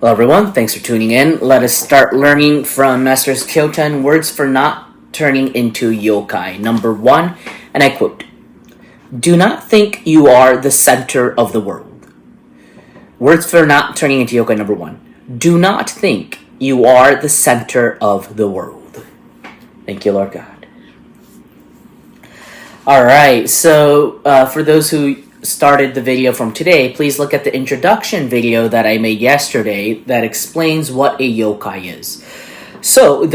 Hello everyone, thanks for tuning in. Let us start learning from Master's Kyoten words for not turning into yokai. Number 1, and I quote, "Do not think you are the center of the world." Words for not turning into yokai number 1. Do not think you are the center of the world. Thank you, Lord God. Alright, so for those who started the video from today, please look at the introduction video that I made yesterday that explains what a yokai is. So,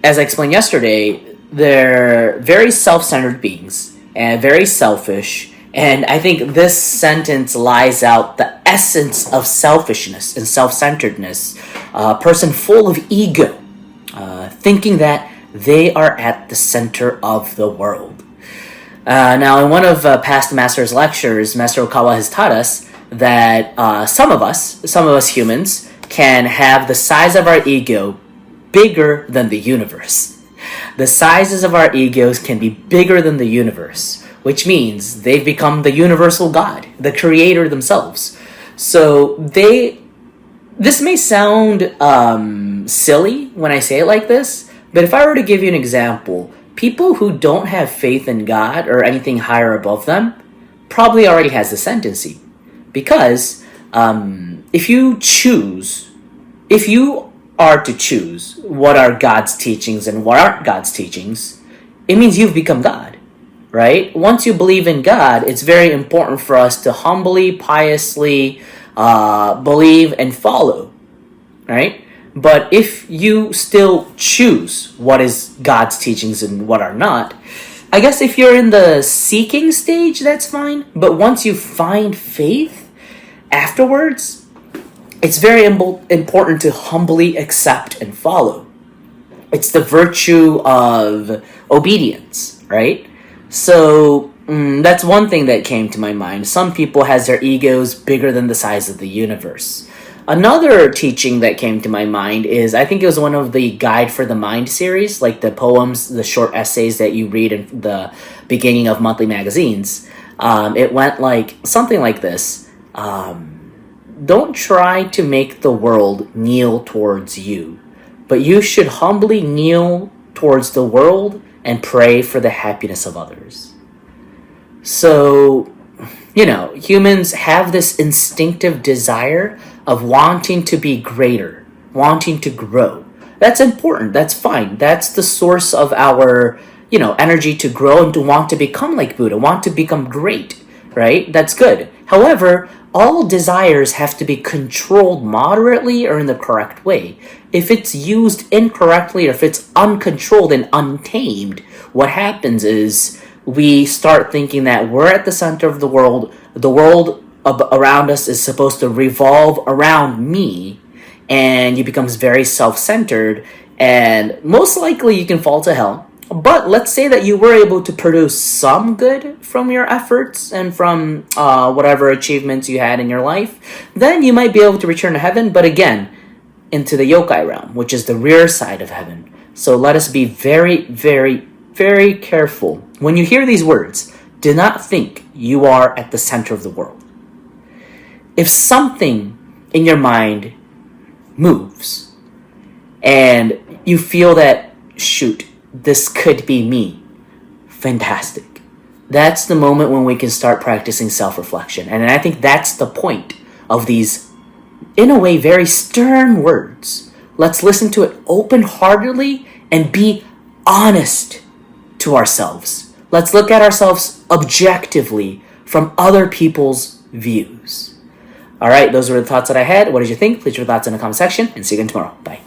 as I explained yesterday, they're very self-centered beings and very selfish, and I think this sentence lies out the essence of selfishness and self-centeredness. A person full of ego, thinking that they are at the center of the world. Now, in one of past Master's lectures, Master Okawa has taught us that some of us humans, can have the size of our ego bigger than the universe. The sizes of our egos can be bigger than the universe, which means they've become the universal God, the creator themselves. So this may sound silly when I say it like this, but if I were to give you an example, people who don't have faith in God or anything higher above them probably already has this tendency. Because if you are to choose what are God's teachings and what aren't God's teachings, it means you've become God, right? Once you believe in God, it's very important for us to humbly, piously believe and follow, right? But if you still choose what is God's teachings and what are not, I guess if you're in the seeking stage, that's fine. But once you find faith afterwards, it's very important to humbly accept and follow. It's the virtue of obedience, right? So that's one thing that came to my mind. Some people has their egos bigger than the size of the universe. Another teaching that came to my mind is, I think it was one of the Guide for the Mind series, like the poems, the short essays that you read in the beginning of monthly magazines. It went something like this. Don't try to make the world kneel towards you, but you should humbly kneel towards the world and pray for the happiness of others. So, humans have this instinctive desire of wanting to be greater, wanting to grow. That's important. That's fine. That's the source of our, energy to grow and to want to become like Buddha, want to become great, right? That's good. However, all desires have to be controlled moderately or in the correct way. If it's used incorrectly or if it's uncontrolled and untamed, what happens is we start thinking that we're at the center of the world around us is supposed to revolve around me, and you becomes very self-centered, and most likely you can fall to hell. But let's say that you were able to produce some good from your efforts and from whatever achievements you had in your life, then you might be able to return to heaven, but again, into the yokai realm, which is the rear side of heaven. So let us be very, very, very careful. When you hear these words, do not think you are at the center of the world. If something in your mind moves and you feel that, shoot, this could be me, fantastic. That's the moment when we can start practicing self-reflection. And I think that's the point of these, in a way, very stern words. Let's listen to it open-heartedly and be honest to ourselves. Let's look at ourselves objectively from other people's views. Alright, those were the thoughts that I had. What did you think? Please leave your thoughts in the comment section, and see you again tomorrow. Bye.